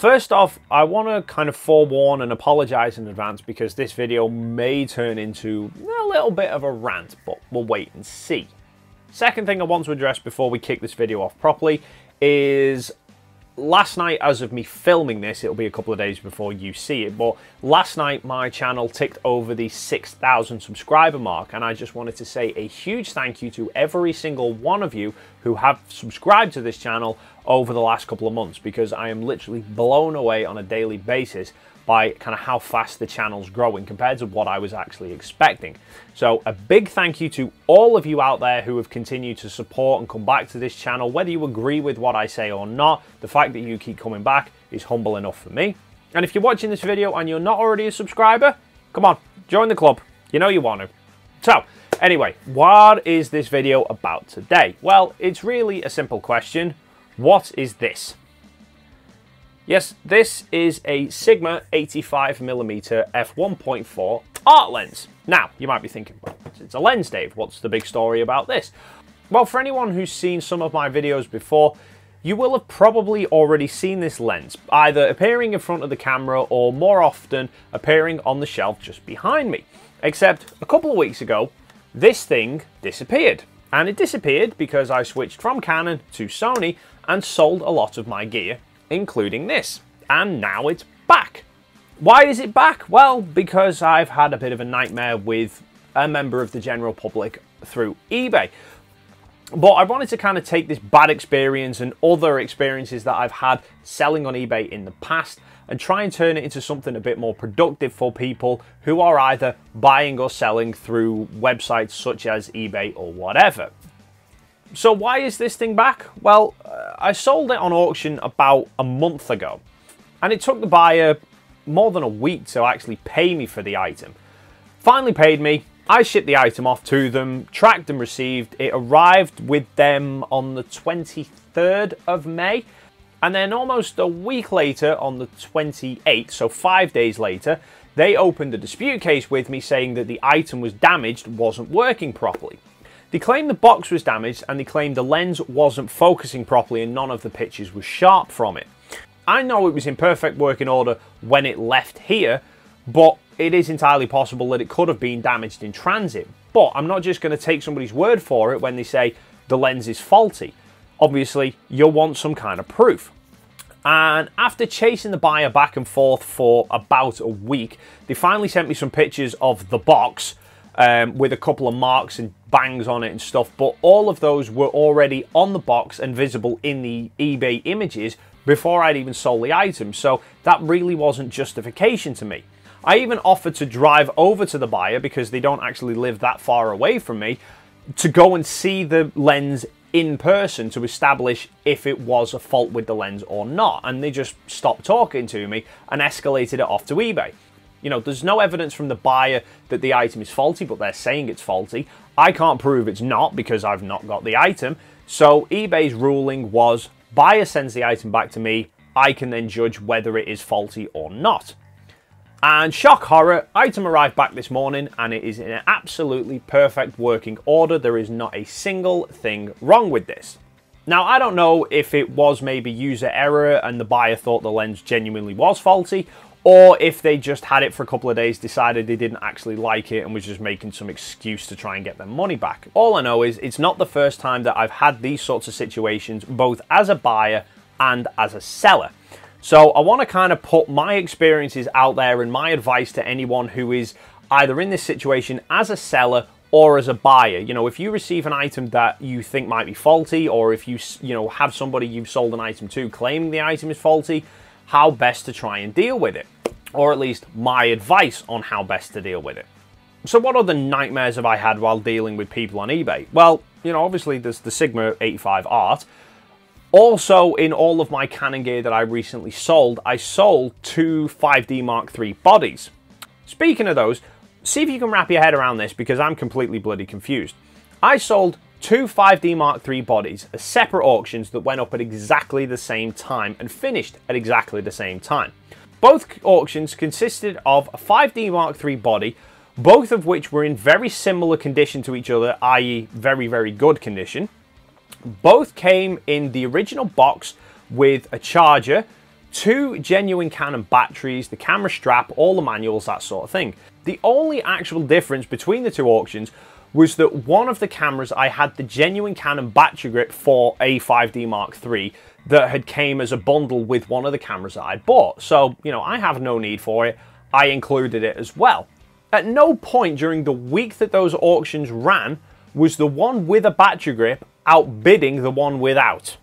First off, I want to kind of forewarn and apologize in advance because this video may turn into a little bit of a rant, but we'll wait and see. Second thing I want to address before we kick this video off properly is last night, as of me filming this, it'll be a couple of days before you see it, but last night my channel ticked over the 6,000 subscriber mark, and I just wanted to say a huge thank you to every single one of you who have subscribed to this channel over the last couple of months, because I am literally blown away on a daily basis by kind of how fast the channel's growing compared to what I was actually expecting. So a big thank you to all of you out there who have continued to support and come back to this channel. Whether you agree with what I say or not, the fact that you keep coming back is humble enough for me. And if you're watching this video and you're not already a subscriber, come on, join the club. You know you want to. So anyway, what is this video about today? Well, it's really a simple question. What is this? Yes, this is a Sigma 85mm f1.4 art lens. Now, you might be thinking, well, it's a lens, Dave. What's the big story about this? Well, for anyone who's seen some of my videos before, you will have probably already seen this lens, either appearing in front of the camera or more often appearing on the shelf just behind me. Except a couple of weeks ago, this thing disappeared. And it disappeared because I switched from Canon to Sony and sold a lot of my gear, including this, and now it's back. Why is it back? Well, because I've had a bit of a nightmare with a member of the general public through eBay. But I wanted to kind of take this bad experience and other experiences that I've had selling on eBay in the past and try and turn it into something a bit more productive for people who are either buying or selling through websites such as eBay or whatever. So why is this thing back? Well, I sold it on auction about a month ago, and it took the buyer more than a week to actually pay me for the item. Finally paid me, I shipped the item off to them, tracked and received. It arrived with them on the 23rd of May, and then almost a week later, on the 28th, so 5 days later, they opened a dispute case with me saying that the item was damaged, wasn't working properly. They claimed the box was damaged, and they claimed the lens wasn't focusing properly and none of the pictures was sharp from it. I know it was in perfect working order when it left here, but it is entirely possible that it could have been damaged in transit. But I'm not just going to take somebody's word for it when they say the lens is faulty. Obviously, you'll want some kind of proof. And after chasing the buyer back and forth for about a week, they finally sent me some pictures of the box, with a couple of marks and bangs on it and stuff, but all of those were already on the box and visible in the eBay images before I'd even sold the item, so that really wasn't justification to me. I even offered to drive over to the buyer, because they don't actually live that far away from me, to go and see the lens in person to establish if it was a fault with the lens or not, and they just stopped talking to me and escalated it off to eBay. You know, there's no evidence from the buyer that the item is faulty, but they're saying it's faulty. I can't prove it's not because I've not got the item. So eBay's ruling was, buyer sends the item back to me, I can then judge whether it is faulty or not. And shock horror, item arrived back this morning and it is in an absolutely perfect working order. There is not a single thing wrong with this. Now, I don't know if it was maybe user error and the buyer thought the lens genuinely was faulty, or if they just had it for a couple of days, decided they didn't actually like it and was just making some excuse to try and get their money back. All I know is it's not the first time that I've had these sorts of situations, both as a buyer and as a seller. So I want to kind of put my experiences out there and my advice to anyone who is either in this situation as a seller or as a buyer. You know, if you receive an item that you think might be faulty, or if you have somebody you've sold an item to claiming the item is faulty, how best to try and deal with it, or at least my advice on how best to deal with it. So what other nightmares have I had while dealing with people on eBay? Well, you know, obviously there's the Sigma 85 Art. Also, in all of my Canon gear that I recently sold, I sold 2 5D Mark III bodies. Speaking of those, see if you can wrap your head around this, because I'm completely bloody confused. I sold 2 5D Mark III bodies as separate auctions that went up at exactly the same time and finished at exactly the same time. Both auctions consisted of a 5D Mark III body, both of which were in very similar condition to each other, i.e. very, very good condition. Both came in the original box with a charger, 2 genuine Canon batteries, the camera strap, all the manuals, that sort of thing. The only actual difference between the two auctions was that one of the cameras I had the genuine Canon battery grip for a 5D Mark III that had came as a bundle with one of the cameras that I bought. So, you know, I have no need for it. I included it as well. At no point during the week that those auctions ran was the one with a battery grip outbidding the one without.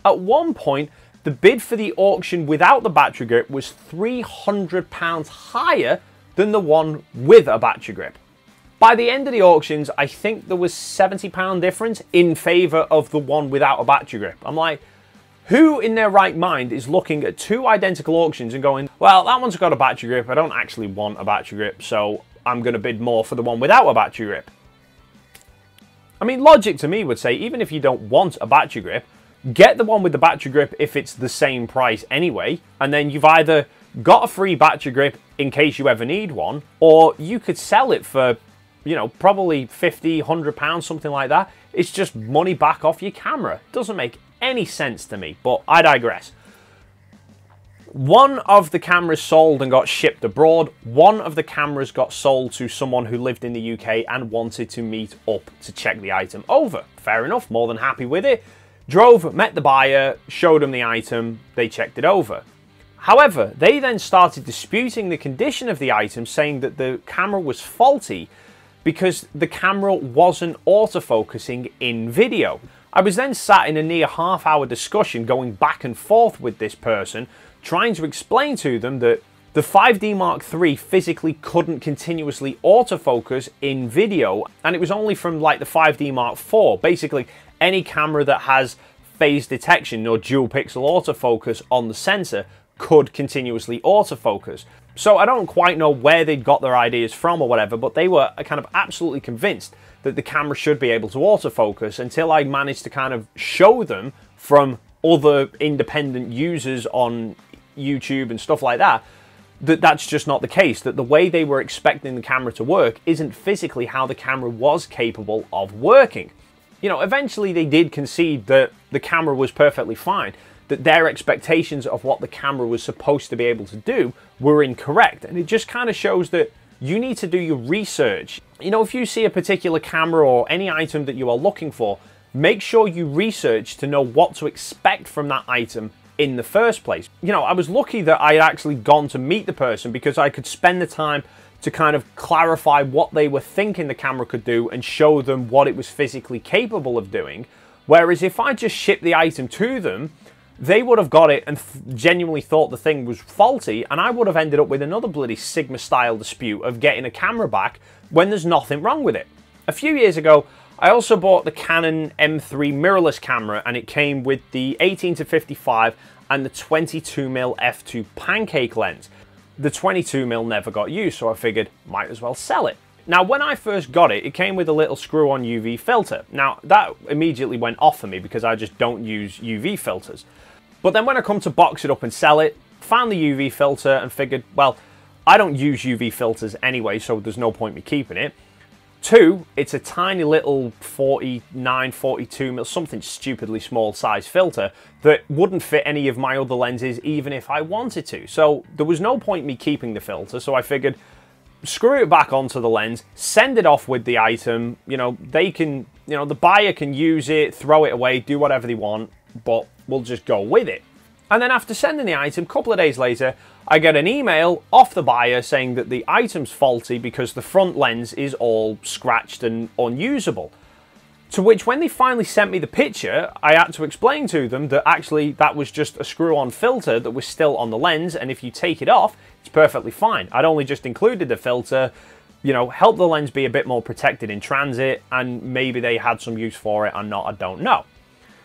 At one point, the bid for the auction without the battery grip was £300 higher than the one with a battery grip. By the end of the auctions, I think there was £70 difference in favour of the one without a battery grip. I'm like, who in their right mind is looking at two identical auctions and going, well, that one's got a battery grip, I don't actually want a battery grip, so I'm going to bid more for the one without a battery grip. I mean, logic to me would say, even if you don't want a battery grip, get the one with the battery grip if it's the same price anyway, and then you've either got a free battery grip in case you ever need one, or you could sell it for, you know, probably £50, £100, something like that. It's just money back off your camera. Doesn't make any sense to me, but I digress. One of the cameras sold and got shipped abroad. One of the cameras got sold to someone who lived in the UK and wanted to meet up to check the item over. Fair enough, more than happy with it. Drove, met the buyer, showed them the item, they checked it over. However, they then started disputing the condition of the item, saying that the camera was faulty because the camera wasn't autofocusing in video. I was then sat in a near half-hour discussion going back and forth with this person, trying to explain to them that the 5D Mark III physically couldn't continuously autofocus in video, and it was only from like the 5D Mark IV. Basically, any camera that has phase detection or dual pixel autofocus on the sensor could continuously autofocus. So I don't quite know where they'd got their ideas from or whatever, but they were kind of absolutely convinced that the camera should be able to autofocus, until I managed to kind of show them from other independent users on YouTube and stuff like that, that that's just not the case, that the way they were expecting the camera to work isn't physically how the camera was capable of working. You know, eventually they did concede that the camera was perfectly fine, that their expectations of what the camera was supposed to be able to do were incorrect. And it just kind of shows that you need to do your research. You know, if you see a particular camera or any item that you are looking for, make sure you research to know what to expect from that item in the first place. You know, I was lucky that I had actually gone to meet the person because I could spend the time to kind of clarify what they were thinking the camera could do and show them what it was physically capable of doing. Whereas if I just shipped the item to them, they would have got it and genuinely thought the thing was faulty, and I would have ended up with another bloody Sigma-style dispute of getting a camera back when there's nothing wrong with it. A few years ago, I also bought the Canon M3 mirrorless camera, and it came with the 18-55 and the 22mm f2 pancake lens. The 22mm never got used, so I figured might as well sell it. Now, when I first got it, it came with a little screw-on UV filter. Now, that immediately went off for me because I just don't use UV filters. But then when I come to box it up and sell it, found the UV filter and figured, well, I don't use UV filters anyway, so there's no point me keeping it. Two, it's a tiny little 49, 42mm, something stupidly small size filter that wouldn't fit any of my other lenses even if I wanted to. So there was no point me keeping the filter, so I figured, screw it back onto the lens, send it off with the item. You know, they can, you know, the buyer can use it, throw it away, do whatever they want, but we'll just go with it. And then after sending the item, a couple of days later, I get an email off the buyer saying that the item's faulty because the front lens is all scratched and unusable. To which, when they finally sent me the picture, I had to explain to them that actually that was just a screw-on filter that was still on the lens, and if you take it off, it's perfectly fine. I'd only just included the filter, you know, help the lens be a bit more protected in transit, and maybe they had some use for it or not, I don't know.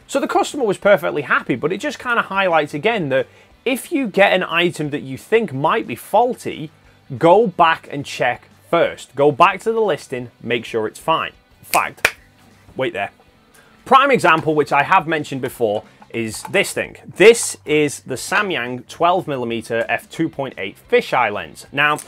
So the customer was perfectly happy, but it just kind of highlights again that if you get an item that you think might be faulty, go back and check first. Go back to the listing, make sure it's fine. In fact, wait there. Prime example, which I have mentioned before, is this thing. This is the Samyang 12mm f2.8 fisheye lens. Now,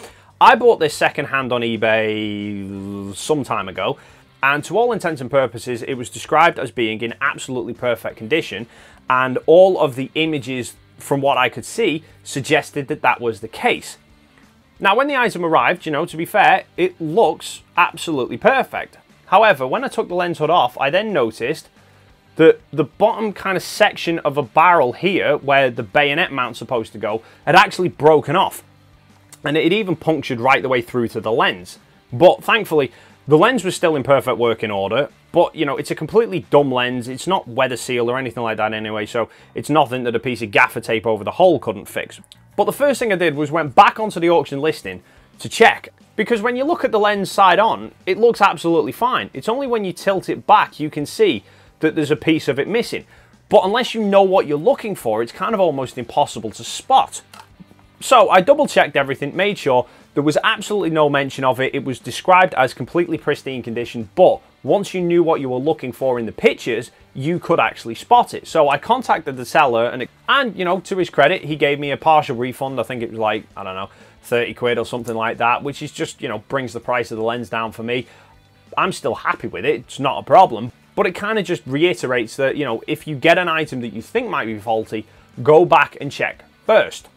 I bought this secondhand on eBay some time ago, and to all intents and purposes, it was described as being in absolutely perfect condition, and all of the images from what I could see, suggested that that was the case. Now, when the item arrived, you know, to be fair, it looks absolutely perfect. However, when I took the lens hood off, I then noticed that the bottom kind of section of a barrel here, where the bayonet mount's supposed to go, had actually broken off. And it even punctured right the way through to the lens. But thankfully, the lens was still in perfect working order. But, you know, it's a completely dumb lens. It's not weather sealed or anything like that anyway, so it's nothing that a piece of gaffer tape over the hole couldn't fix. But the first thing I did was went back onto the auction listing to check. Because when you look at the lens side on, it looks absolutely fine. It's only when you tilt it back you can see that there's a piece of it missing. But unless you know what you're looking for, it's kind of almost impossible to spot. So I double checked everything, made sure there was absolutely no mention of it. It was described as completely pristine condition, but once you knew what you were looking for in the pictures, you could actually spot it. So I contacted the seller and you know, to his credit, he gave me a partial refund. I think it was like, I don't know, 30 quid or something like that, which is just, you know, brings the price of the lens down for me. I'm still happy with it. It's not a problem. But it kind of just reiterates that, you know, if you get an item that you think might be faulty, go back and check first.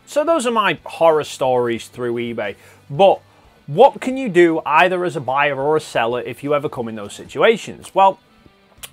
So those are my horror stories through eBay. But what can you do either as a buyer or a seller if you ever come in those situations? Well,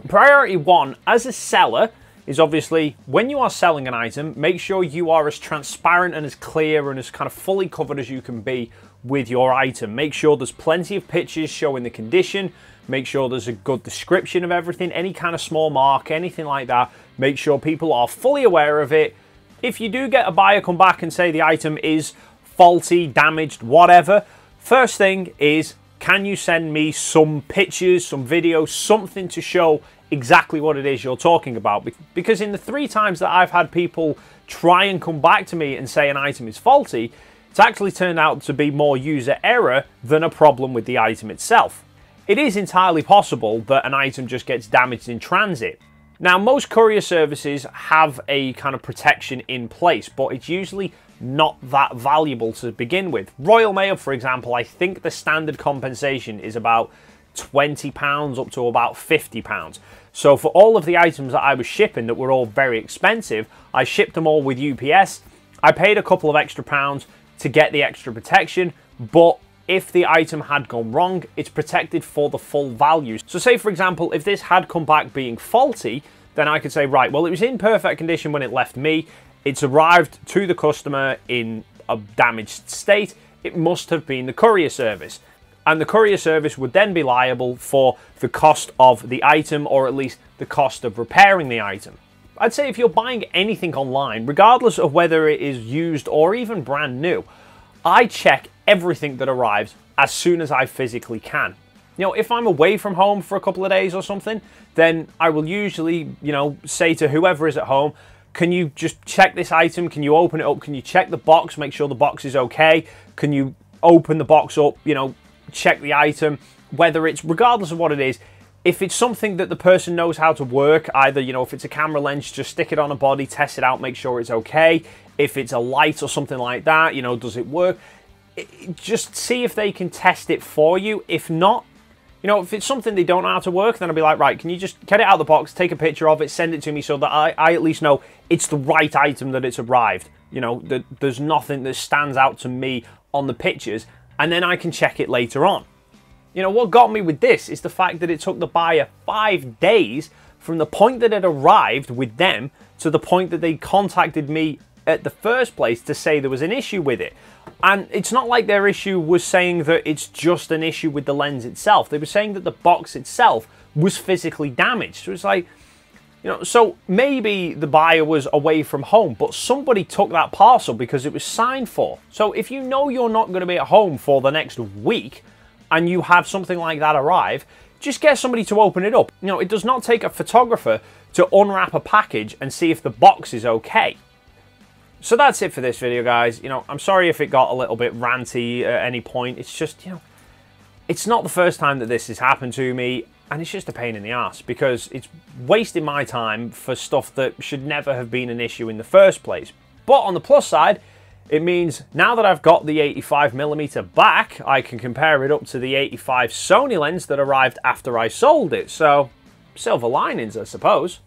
priority one as a seller is obviously when you are selling an item, make sure you are as transparent and as clear and as kind of fully covered as you can be with your item. Make sure there's plenty of pictures showing the condition. Make sure there's a good description of everything, any kind of small mark, anything like that. Make sure people are fully aware of it. If you do get a buyer come back and say the item is faulty, damaged, whatever, first thing is, can you send me some pictures, some videos, something to show exactly what it is you're talking about? Because in the 3 times that I've had people try and come back to me and say an item is faulty, it's actually turned out to be more user error than a problem with the item itself. It is entirely possible that an item just gets damaged in transit. Now, most courier services have a kind of protection in place, but it's usually not that valuable to begin with. Royal Mail, for example, I think the standard compensation is about £20 up to about £50. So for all of the items that I was shipping that were all very expensive, I shipped them all with UPS. I paid a couple of extra pounds to get the extra protection, but if the item had gone wrong, it's protected for the full value. So say, for example, if this had come back being faulty, then I could say, right, well, it was in perfect condition when it left me. It's arrived to the customer in a damaged state. It must have been the courier service. And the courier service would then be liable for the cost of the item, or at least the cost of repairing the item. I'd say if you're buying anything online, regardless of whether it is used or even brand new, I check everything that arrives as soon as I physically can. You know, if I'm away from home for a couple of days or something, then I will usually, you know, say to whoever is at home, can you just check this item? Can you open it up? Can you check the box? Make sure the box is okay. Can you open the box up? You know, check the item, whether it's, regardless of what it is, if it's something that the person knows how to work, either, you know, if it's a camera lens, just stick it on a body, test it out, make sure it's okay. If it's a light or something like that, you know, does it work? Just see if they can test it for you. If not, you know, if it's something they don't know how to work, then I'll be like, right, can you just get it out of the box, take a picture of it, send it to me so that I at least know it's the right item, that it's arrived. You know, that there's nothing that stands out to me on the pictures, and then I can check it later on. You know, what got me with this is the fact that it took the buyer 5 days from the point that it arrived with them to the point that they contacted me at the first place to say there was an issue with it. And it's not like their issue was saying that it's just an issue with the lens itself. They were saying that the box itself was physically damaged. So it's like, you know, so maybe the buyer was away from home, but somebody took that parcel because it was signed for. So if you know you're not going to be at home for the next week and you have something like that arrive, just get somebody to open it up. You know, it does not take a photographer to unwrap a package and see if the box is okay. So that's it for this video, guys. You know, I'm sorry if it got a little bit ranty at any point. It's just, you know, it's not the first time that this has happened to me, and it's just a pain in the ass because it's wasting my time for stuff that should never have been an issue in the first place. But on the plus side, it means now that I've got the 85mm back, I can compare it up to the 85 Sony lens that arrived after I sold it. So, silver linings, I suppose.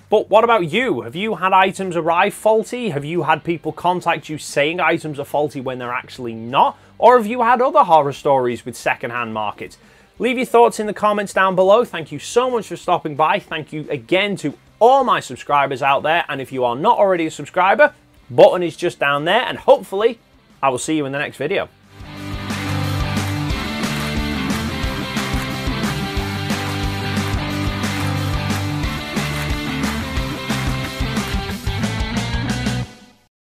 But what about you? Have you had items arrive faulty? Have you had people contact you saying items are faulty when they're actually not? Or have you had other horror stories with second-hand markets? Leave your thoughts in the comments down below. Thank you so much for stopping by. Thank you again to all my subscribers out there. And if you are not already a subscriber, button is just down there. And hopefully, I will see you in the next video.